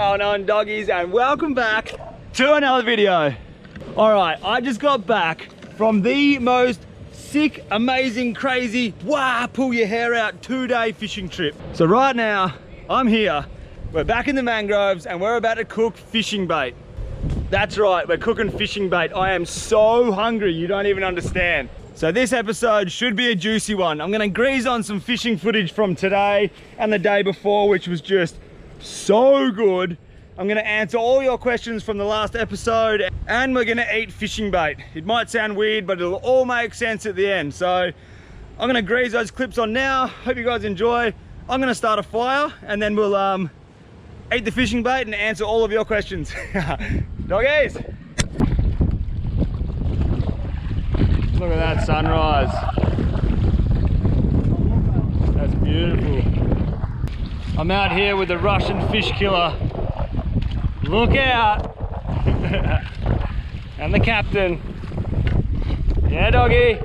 going on, doggies? And welcome back to another video. All right, I just got back from the most sick, amazing, crazy, pull your hair out 2-day fishing trip. So right now, I'm here, we're back in the mangroves and we're about to cook fishing bait. That's right, we're cooking fishing bait. I am so hungry, you don't even understand. So this episode should be a juicy one. I'm gonna grease on some fishing footage from today and the day before, which was just so good. I'm gonna answer all your questions from the last episode and we're gonna eat fishing bait. It might sound weird, but it'll all make sense at the end. So I'm gonna grease those clips on now. Hope you guys enjoy. I'm gonna start a fire and then we'll eat the fishing bait and answer all of your questions. Doggies! Look at that sunrise. That's beautiful. I'm out here with the Russian fish killer. Look out! And the captain. Yeah, doggy.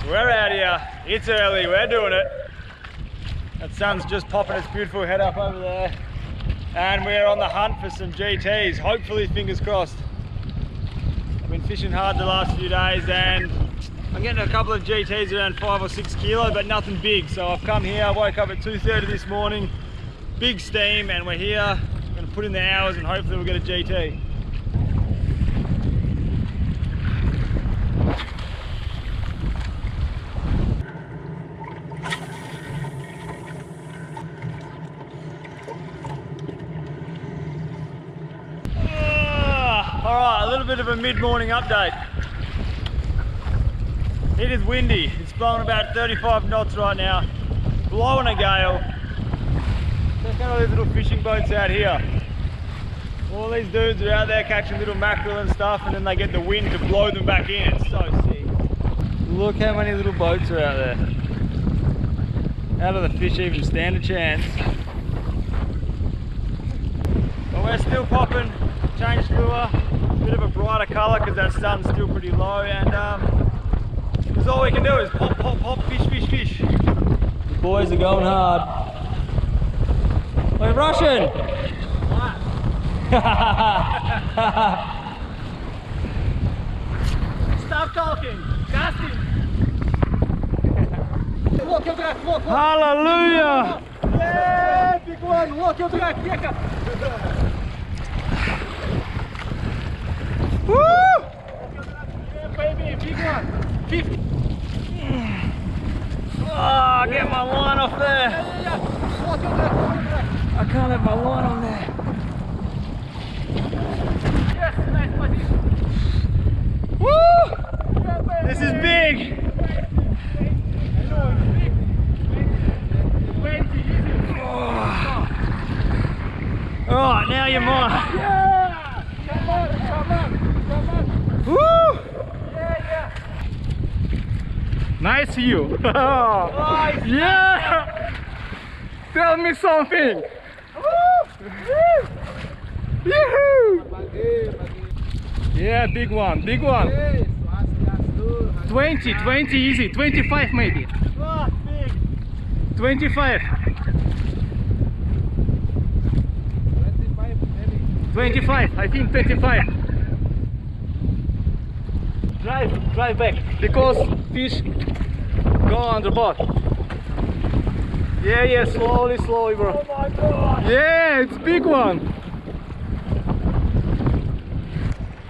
So we're out here. It's early. We're doing it. That sun's just popping its beautiful head up over there. And we're on the hunt for some GTs. Hopefully, fingers crossed. I've been fishing hard the last few days and I'm getting a couple of GTs around 5 or 6 kilo, but nothing big. So I've come here, I woke up at 2:30 this morning, big steam, and we're here. I'm gonna put in the hours and hopefully we'll get a GT. All right, a little bit of a mid-morning update. It is windy. It's blowing about 35 knots right now. Blowing a gale. Check out all these little fishing boats out here. All these dudes are out there catching little mackerel and stuff, and then they get the wind to blow them back in. It's so sick. Look how many little boats are out there. How do the fish even stand a chance? But we're still popping. Changed lure. Bit of a brighter colour because that sun's still pretty low, and that's all we can do is pop, pop, pop, fish, fish, fish. The boys are going hard. We're Russian! Stop talking! Casting! Walk your track, walk, walk! Hallelujah! Yeah, big one! Walk your track, yeah! Woo! Yeah, baby, big one. 50. Oh, get my line off there. I can't have my line on there. Yes, nice position. Woo! This is big. Oh. All right, now you're mine. Yeah! Come on, come on. Woo! Yeah. Nice view. Nice. Yeah. Tell me something. Woo! Yeah, big one, big one. 20 easy, 25 maybe. Oh, big. 25. 25, I think 25. Drive back, because fish go on the boat. Yeah, slowly, bro. Oh my God. Yeah, it's a big one.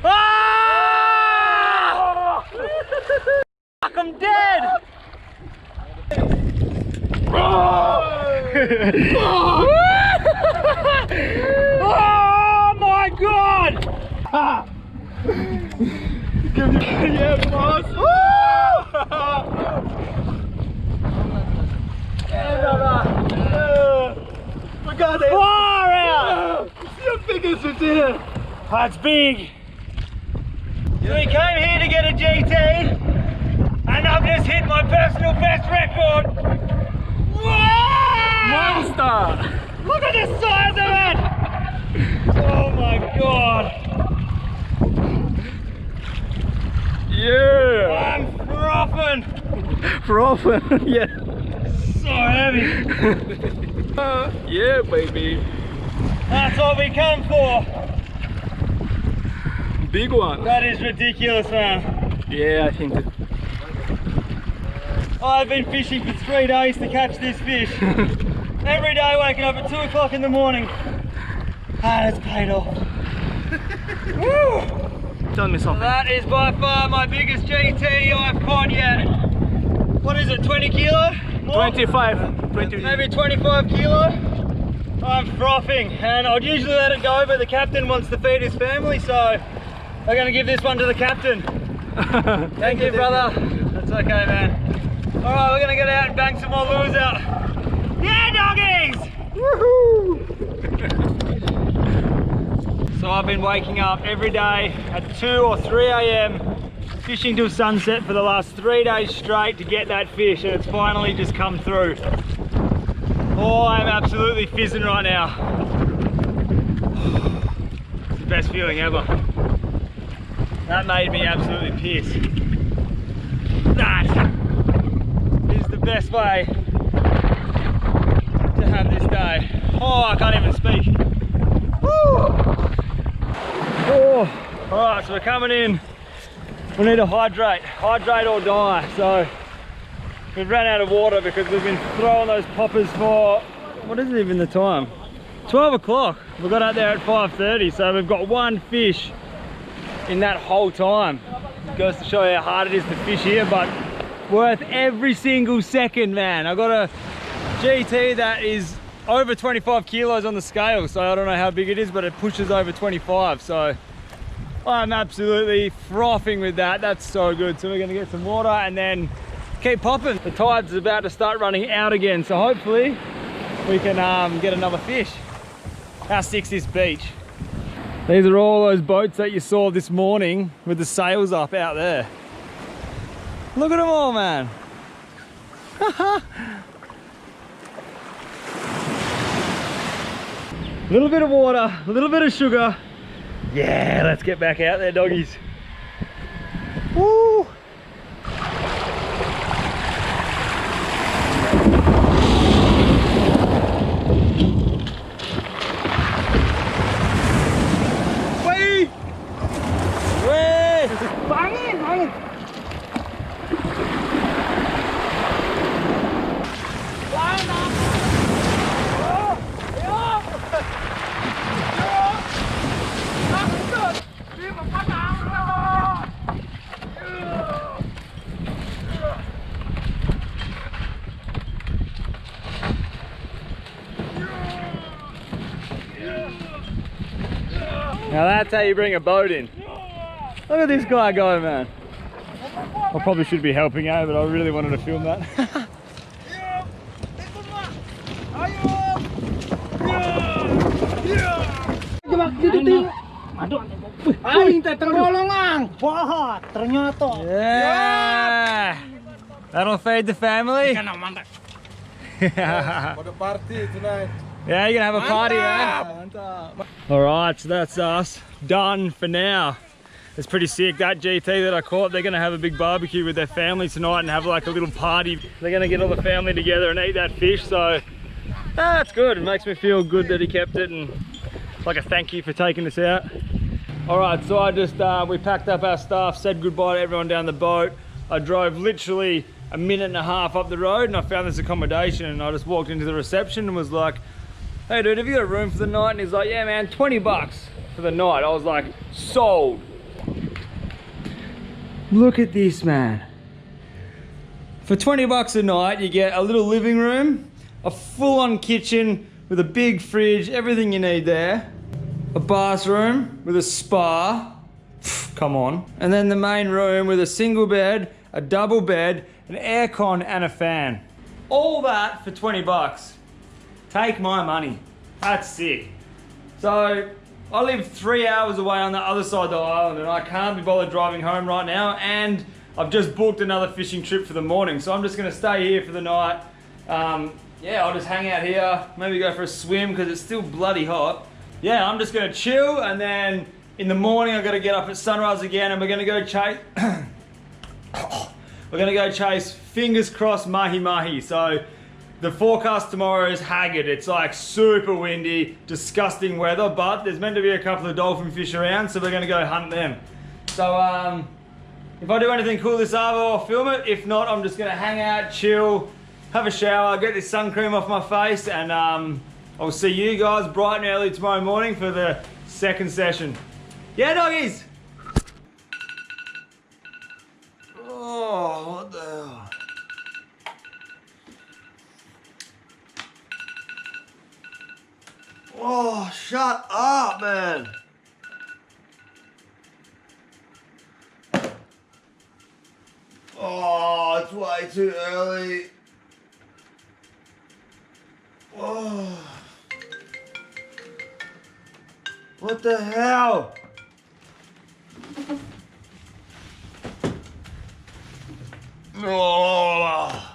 Ah! Fuck, I'm dead. Oh my God. Yeah, boss! We got it! Far out! See how big is it here? That's big! So we came here to get a GT and I've just hit my personal best record! Whoa! Monster! Look at the size of it! Oh my God! Yeah! I'm frothing! Frothing, yeah. So heavy! Yeah, baby. That's what we come for. Big one. That is ridiculous, man. Yeah, I think. I've been fishing for 3 days to catch this fish. Every day waking up at 2 o'clock in the morning. And it's paid off. Woo! Tell me something. That is by far my biggest GT I've caught yet. What is it, 20 kilo? More? 25. 20. Maybe 25 kilo. I'm frothing, and I'd usually let it go, but the captain wants to feed his family, so I'm going to give this one to the captain. Thank you, brother. That's okay, man. All right, we're going to get out and bang some more lures out. Yeah, doggies! Woohoo! So I've been waking up every day at 2 or 3 a.m. fishing till sunset for the last 3 days straight to get that fish, and it's finally just come through. Oh, I'm absolutely fizzing right now. It's the best feeling ever. That made me absolutely pissed. That is the best way to have this day. Oh, I can't even speak. Woo! Oh, all right, so we're coming in. We need to hydrate or die. So we've ran out of water because we've been throwing those poppers for, what is it even the time? 12 o'clock. We got out there at 5:30, so we've got one fish in that whole time. It goes to show you how hard it is to fish here, but worth every single second, man. I got a GT that is over 25 kilos on the scale, so I don't know how big it is, but it pushes over 25, so I'm absolutely frothing with that. That's so good. So we're gonna get some water and then keep popping. The tide's about to start running out again, so hopefully we can get another fish. How sick's this beach? These are all those boats that you saw this morning with the sails up out there. Look at them all, man. A little bit of water, a little bit of sugar. Yeah, let's get back out there, doggies. Woo! Wait! Wait! Bangin', bangin'! Now that's how you bring a boat in. Look at this guy go, man. I probably should be helping out, but I really wanted to film that. Yeah! That'll feed the family. For the party tonight. Yeah, you're gonna have a party, eh? Alright, so that's us done for now. It's pretty sick. That GT that I caught, they're gonna have a big barbecue with their family tonight and have like a little party. They're gonna get all the family together and eat that fish, so that's good. It makes me feel good that he kept it, and like a thank you for taking us out. Alright, so I just, we packed up our stuff, said goodbye to everyone down the boat. I drove literally a minute and a half up the road and I found this accommodation, and I just walked into the reception and was like, hey dude, have you got a room for the night? And he's like, yeah man, 20 bucks for the night. I was like, sold. Look at this, man. For 20 bucks a night, you get a little living room, a full-on kitchen with a big fridge, everything you need there, a bathroom with a spa, come on, and then the main room with a single bed, a double bed, an aircon and a fan. All that for 20 bucks. Take my money. That's sick. So I live 3 hours away on the other side of the island, and I can't be bothered driving home right now, and I've just booked another fishing trip for the morning, so I'm just gonna stay here for the night. Yeah, I'll just hang out here, maybe go for a swim because it's still bloody hot. Yeah, I'm just gonna chill, and then in the morning I've got to get up at sunrise again, and we're gonna go chase we're gonna go chase, fingers crossed, mahi mahi. So The forecast tomorrow is haggard. It's like super windy, disgusting weather, but there's meant to be a couple of dolphin fish around, so we're gonna go hunt them. So if I do anything cool this hour, I'll film it. If not, I'm just gonna hang out, chill, have a shower, get this sun cream off my face, and I'll see you guys bright and early tomorrow morning for the second session. Yeah, doggies! Oh, what the hell? Oh, shut up, man. Oh, it's way too early. Oh. What the hell? Oh.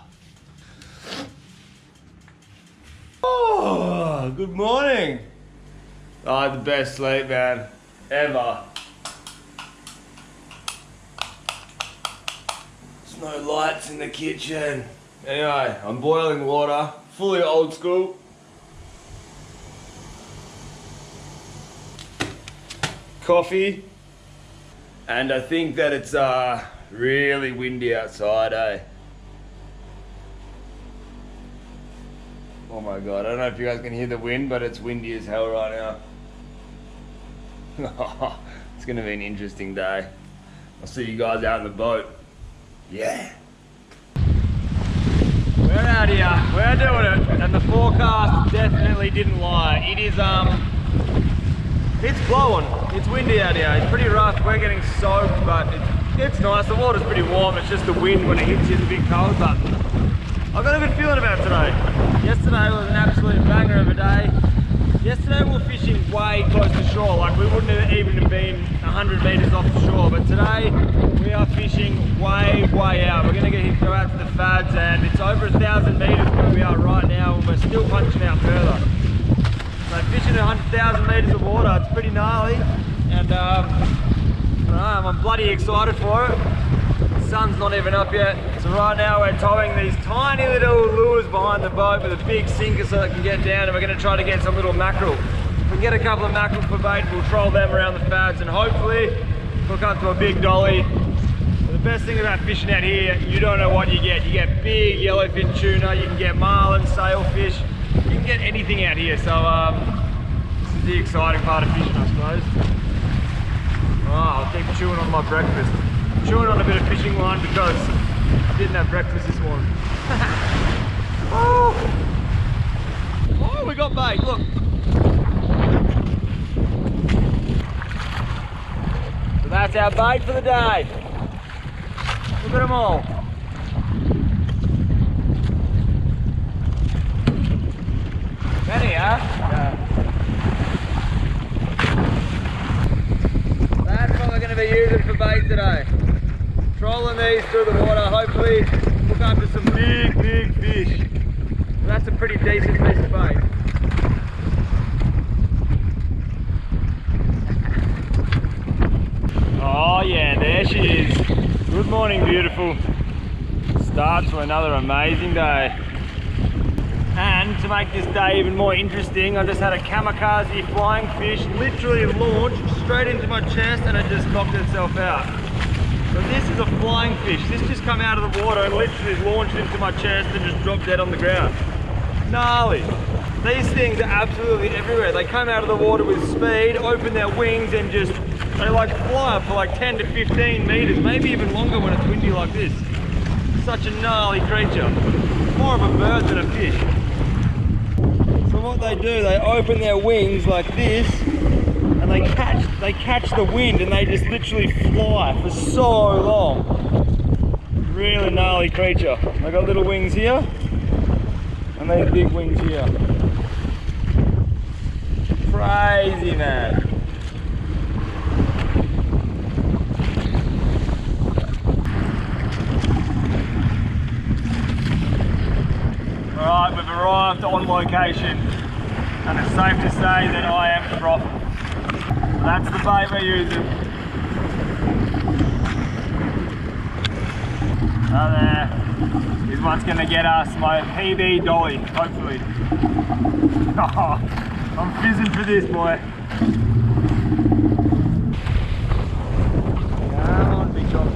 Oh, good morning. I had the best sleep, man, ever. There's no lights in the kitchen. Anyway, I'm boiling water, fully old school. Coffee. And I think that it's really windy outside, eh? Oh my god, I don't know if you guys can hear the wind, but it's windy as hell right now. It's gonna be an interesting day. I'll see you guys out in the boat. Yeah. We're out here, we're doing it, and the forecast definitely didn't lie. It is, it's blowing, it's windy out here, it's pretty rough, we're getting soaked, but it's nice, the water's pretty warm, it's just the wind when it hits you is a bit cold, but I've got a good feeling about today. Yesterday was an absolute banger of a day. Yesterday we were fishing way close to shore, like we wouldn't have even been 100 meters off the shore, but today we are fishing way out. We're gonna go out to the fads, and it's over 1,000 meters where we are right now, and we're still punching out further. So fishing 100,000 meters of water, it's pretty gnarly, and I'm bloody excited for it. The sun's not even up yet. So right now we're towing these tiny little lures behind the boat with a big sinker so it can get down, and we're going to try to get some little mackerel. If we can get a couple of mackerel for bait, we'll troll them around the fads and hopefully hook up to a big dolly. But the best thing about fishing out here, you don't know what you get. You get big yellowfin tuna, you can get marlin, sailfish, you can get anything out here. So this is the exciting part of fishing, I suppose. Oh, I'll keep chewing on my breakfast. Chewing on a bit of fishing line because I didn't have breakfast this morning. Oh, we got bait, look. So that's our bait for the day. Look at them all. Many, huh? Yeah. That's what we're going to be using for bait today. Trolling these through the water, hopefully hook up to some big fish. That's a pretty decent piece of bait. Oh yeah, there she is. Good morning, beautiful. Start to another amazing day. And to make this day even more interesting, I just had a kamikaze flying fish literally launched straight into my chest, and it just knocked itself out. So this is a flying fish. This just come out of the water and literally launched into my chest and just dropped dead on the ground. Gnarly. These things are absolutely everywhere. They come out of the water with speed, open their wings, and just, they like fly up for like 10 to 15 meters, maybe even longer when it's windy like this. Such a gnarly creature. More of a bird than a fish. So what they do, they open their wings like this, and they catch the wind, and they just literally fly for so long. Really gnarly creature. They got little wings here, and these big wings here. Crazy, man. Alright, we've arrived on location, and it's safe to say that I am frothing. That's the bait we're using. Oh there. is what's gonna get us my PB dolly, hopefully. Oh, I'm fizzing for this, boy. Come on, big dog.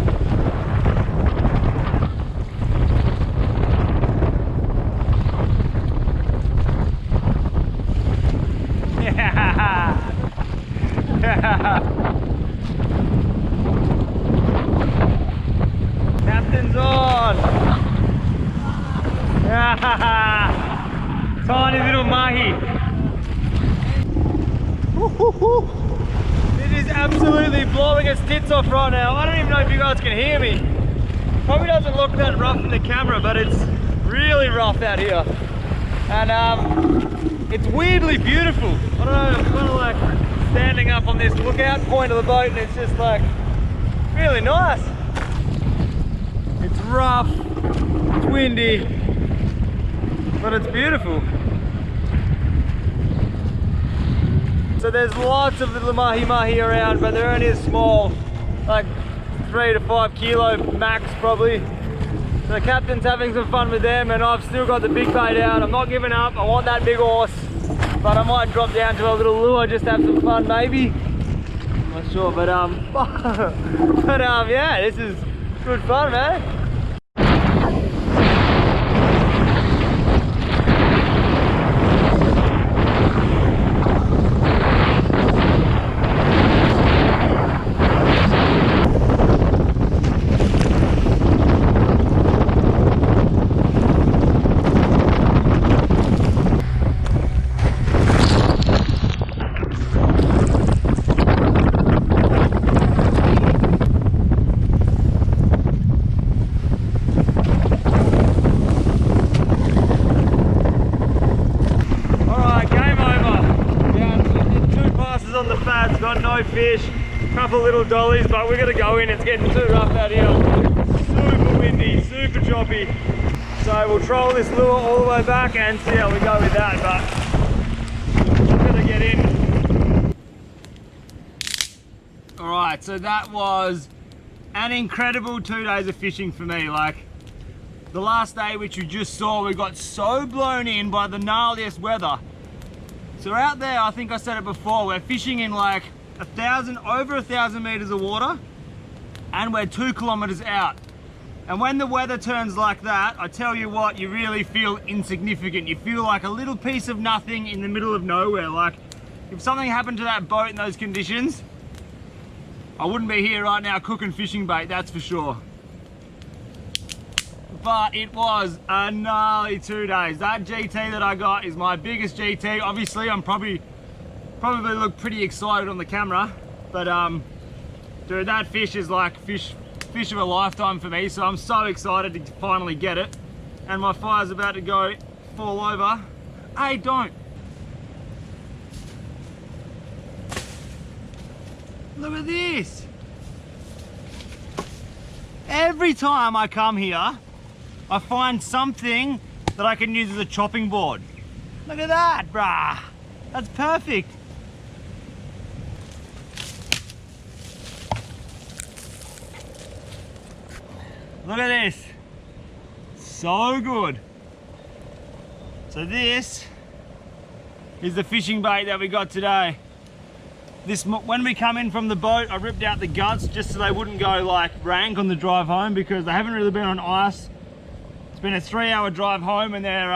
Captain's on! Tiny little mahi. It is absolutely blowing its tits off right now. I don't even know if you guys can hear me. Probably doesn't look that rough in the camera, but it's really rough out here. And it's weirdly beautiful. I don't know, I'm kind of like standing up on this lookout point of the boat and it's just like really nice. It's rough, it's windy, but it's beautiful. So there's lots of little mahi around, but they're only small, like 3 to 5 kilo max probably. So the captain's having some fun with them and I've still got the big bait out. I'm not giving up, I want that big horse, but I might drop down to a little lure just to have some fun maybe. Not sure, but yeah, this is good fun, man. Got no fish, couple little dollies, but we're gonna go in. It's getting too rough out here. Super windy, super choppy. So we'll troll this lure all the way back and see how we go with that, but we're gonna get in. All right, so that was an incredible 2 days of fishing for me. Like the last day, which you just saw, we got so blown in by the gnarliest weather. So out there, I think I said it before, we're fishing in like over 1,000 meters of water and we're 2 kilometers out. And when the weather turns like that, I tell you what, you really feel insignificant. You feel like a little piece of nothing in the middle of nowhere. Like if something happened to that boat in those conditions, I wouldn't be here right now cooking fishing bait, that's for sure. But it was a gnarly 2 days. That GT that I got is my biggest GT. Obviously, I'm probably look pretty excited on the camera, but dude, that fish is like fish of a lifetime for me. So I'm so excited to finally get it. And my fire's about to go fall over. Hey, don't. Look at this. Every time I come here, I find something that I can use as a chopping board. Look at that, brah. That's perfect. Look at this. So good. So this is the fishing bait that we got today. When we come in from the boat, I ripped out the guts just so they wouldn't go like rank on the drive home because they haven't really been on ice. It's been a 3-hour drive home and they're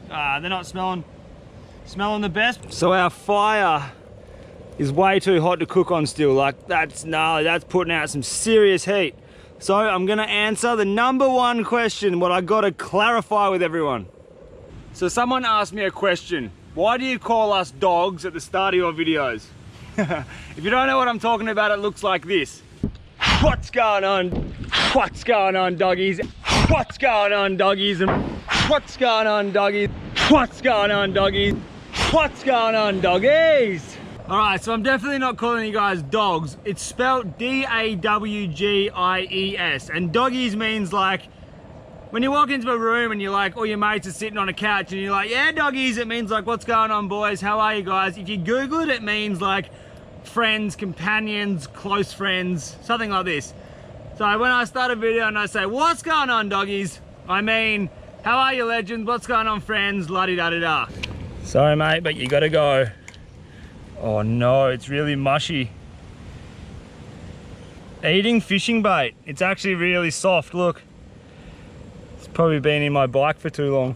not smelling the best. So our fire is way too hot to cook on still. Like that's gnarly, that's putting out some serious heat. So I'm gonna answer the #1 question, what I gotta clarify with everyone. So someone asked me a question. Why do you call us dogs at the start of your videos? If you don't know what I'm talking about, it looks like this. What's going on? What's going on, doggies? What's going on, doggies? And what's going on, doggies? What's going on, doggies? What's going on, doggies? All right, so I'm definitely not calling you guys dogs. It's spelled D-A-W-G-I-E-S. And doggies means like, when you walk into a room and you're like, all your mates are sitting on a couch and you're like, yeah, doggies, it means like, what's going on, boys? How are you guys? If you Google it, it means like friends, companions, close friends, something like this. So when I start a video and I say, what's going on, doggies? I mean, how are you, legends? What's going on, friends? La-di-da-di-da. Sorry, mate, but you gotta go. Oh no, it's really mushy. Eating fishing bait. It's actually really soft, look. It's probably been in my bike for too long.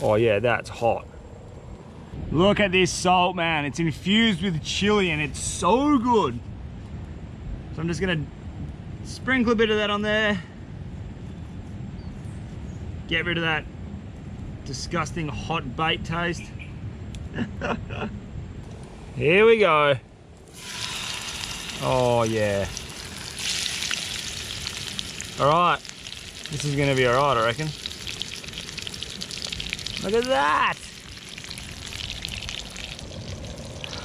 Oh yeah, that's hot. Look at this salt, man. It's infused with chili and it's so good. So I'm just gonna sprinkle a bit of that on there. Get rid of that disgusting hot bait taste. Here we go. Oh yeah. All right, this is gonna be all right, I reckon. Look at that.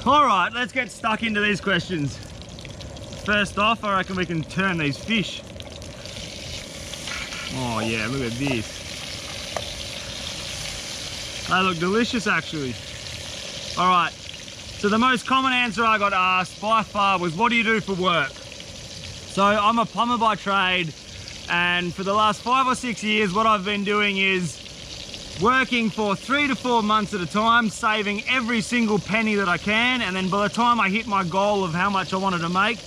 All right, let's get stuck into these questions. First off, I reckon we can turn these fish. Oh yeah, look at this. They look delicious, actually. All right, so the most common answer I got asked by far was, what do you do for work? So I'm a plumber by trade, and for the last 5 or 6 years, what I've been doing is working for 3 to 4 months at a time, saving every single penny that I can, and then by the time I hit my goal of how much I wanted to make,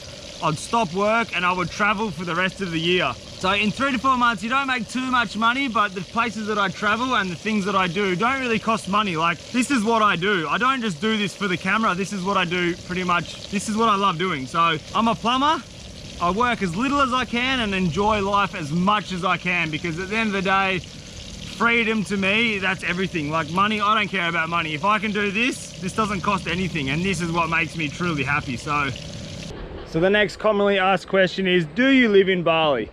I'd stop work and I would travel for the rest of the year. So in 3 to 4 months, you don't make too much money, but the places that I travel and the things that I do don't really cost money. Like, this is what I do. I don't just do this for the camera. This is what I do pretty much. This is what I love doing. So I'm a plumber. I work as little as I can and enjoy life as much as I can, because at the end of the day, freedom to me, that's everything. Like money, I don't care about money. If I can do this, this doesn't cost anything, and this is what makes me truly happy. So the next commonly asked question is, do you live in Bali?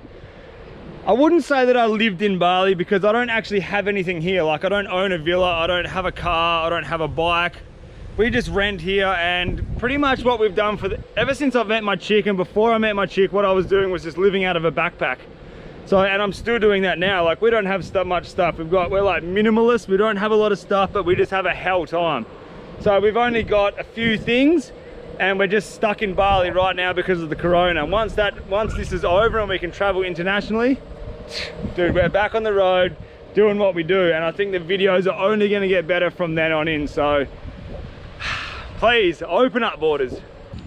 I wouldn't say that I lived in Bali, because I don't actually have anything here. Like, I don't own a villa, I don't have a car, I don't have a bike. We just rent here, and pretty much what we've done ever since I've met my chick, and before I met my chick, what I was doing was just living out of a backpack. So, and I'm still doing that now. Like, we don't have much stuff. We're like minimalists. We don't have a lot of stuff, but we just have a hell time. So we've only got a few things, and we're just stuck in Bali right now because of the corona. Once this is over and we can travel internationally, dude, we're back on the road doing what we do. And I think the videos are only going to get better from then on in. So please open up borders.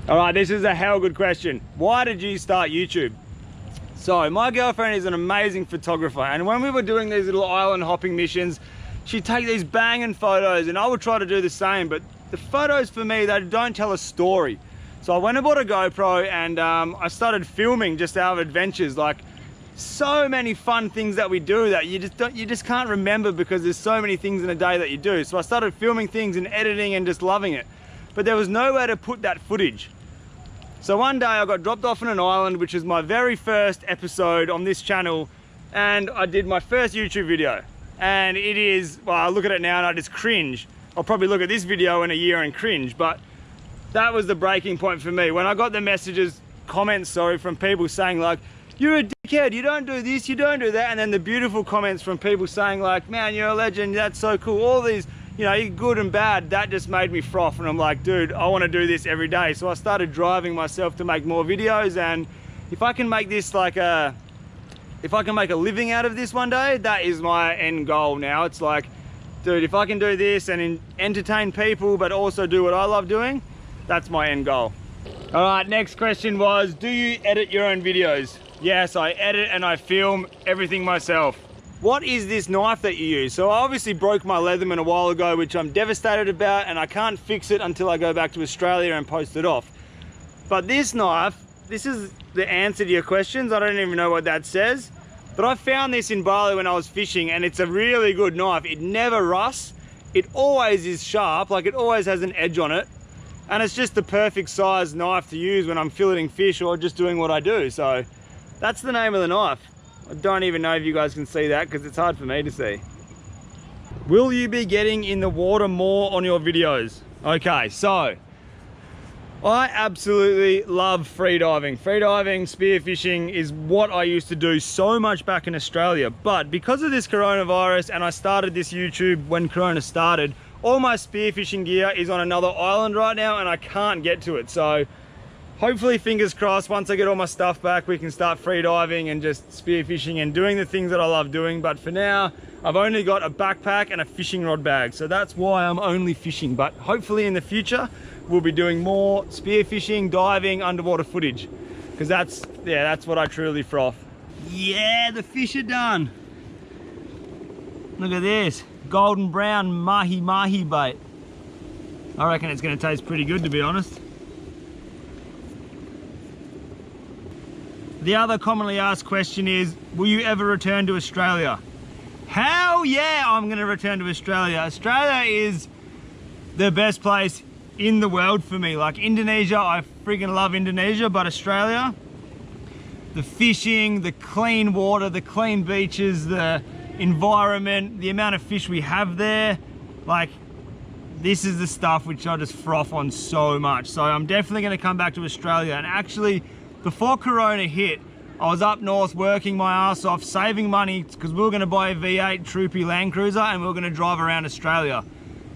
All right, this is a hell good question. Why did you start YouTube? So my girlfriend is an amazing photographer, and when we were doing these little island hopping missions, she'd take these banging photos, and I would try to do the same, but the photos for me, they don't tell a story. So I went and bought a GoPro, and I started filming just our adventures. Like, so many fun things that we do that you just can't remember, because there's so many things in a day that you do. So I started filming things and editing and just loving it, but there was nowhere to put that footage. So one day I got dropped off on an island, which is my very first episode on this channel, and I did my first YouTube video. And it is, well, I look at it now and I just cringe. I'll probably look at this video in a year and cringe, but that was the breaking point for me. When I got the comments from people saying like, you're a dickhead, you don't do this, you don't do that, and then the beautiful comments from people saying like, man, you're a legend, that's so cool, all these, you know, good and bad, that just made me froth. And I'm like, dude, I want to do this every day. So I started driving myself to make more videos, and if I can make this like if I can make a living out of this one day, that is my end goal now. It's like, dude, if I can do this and entertain people but also do what I love doing, that's my end goal. All right, next question was, do you edit your own videos? Yes, I edit and I film everything myself. What is this knife that you use? So I obviously broke my Leatherman a while ago, which I'm devastated about, and I can't fix it until I go back to Australia and post it off. But this knife, this is the answer to your questions. I don't even know what that says, but I found this in Bali when I was fishing, and it's a really good knife. It never rusts. It always is sharp, like it always has an edge on it. And it's just the perfect size knife to use when I'm filleting fish or just doing what I do. So that's the name of the knife. I don't even know if you guys can see that because it's hard for me to see. Will you be getting in the water more on your videos? Okay, so I absolutely love freediving. Freediving, spearfishing is what I used to do so much back in Australia. But because of this coronavirus, and I started this YouTube when Corona started, all my spearfishing gear is on another island right now and I can't get to it. So hopefully, fingers crossed, once I get all my stuff back, we can start free diving and just spearfishing and doing the things that I love doing. But for now, I've only got a backpack and a fishing rod bag. So that's why I'm only fishing. But hopefully in the future, we'll be doing more spearfishing, diving, underwater footage. Because that's what I truly froth. Yeah, the fish are done. Look at this, golden brown mahi-mahi bait. I reckon it's gonna taste pretty good, to be honest. The other commonly asked question is, will you ever return to Australia? Hell yeah, I'm gonna return to Australia. Australia is the best place in the world for me. Like Indonesia, I freaking love Indonesia, but Australia, the fishing, the clean water, the clean beaches, the environment, the amount of fish we have there, like this is the stuff which I just froth on so much. So I'm definitely gonna come back to Australia. And actually, before Corona hit, I was up north working my ass off, saving money, because we were gonna buy a V8 Troopy Land Cruiser and we were gonna drive around Australia.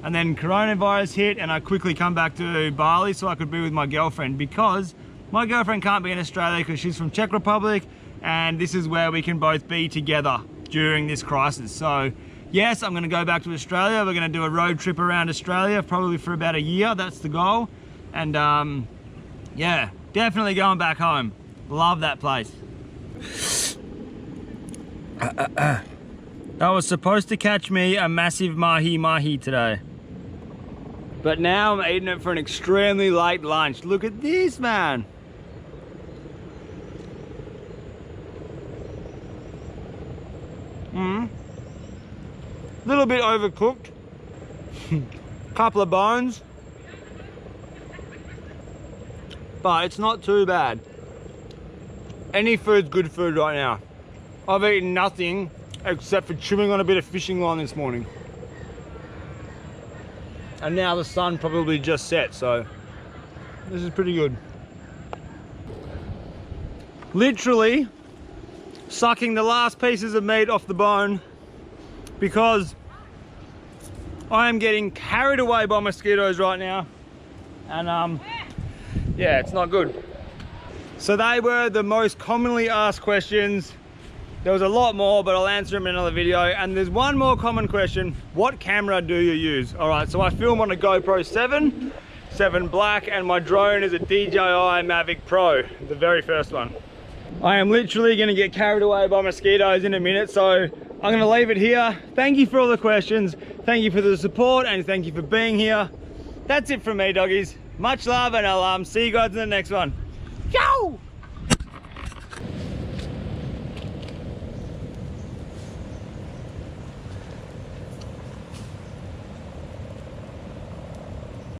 And then coronavirus hit and I quickly come back to Bali so I could be with my girlfriend, because my girlfriend can't be in Australia because she's from Czech Republic, and this is where we can both be together during this crisis. So yes, I'm gonna go back to Australia. We're gonna do a road trip around Australia, probably for about a year, that's the goal. And yeah, definitely going back home. Love that place. I was supposed to catch me a massive mahi-mahi today, but now I'm eating it for an extremely late lunch. Look at this, man. Little bit overcooked. Couple of bones, but it's not too bad. Any food's good food right now. I've eaten nothing except for chewing on a bit of fishing line this morning. And now the sun probably just set, so this is pretty good. Literally sucking the last pieces of meat off the bone because I am getting carried away by mosquitoes right now. And yeah, it's not good. So they were the most commonly asked questions. There was a lot more, but I'll answer them in another video. And there's one more common question: what camera do you use? All right, so I film on a GoPro 7 Black, and my drone is a DJI Mavic Pro, the very first one. I am literally gonna get carried away by mosquitoes in a minute, so I'm gonna leave it here. Thank you for all the questions. Thank you for the support, and thank you for being here. That's it from me, doggies. Much love, and I'll see you guys in the next one.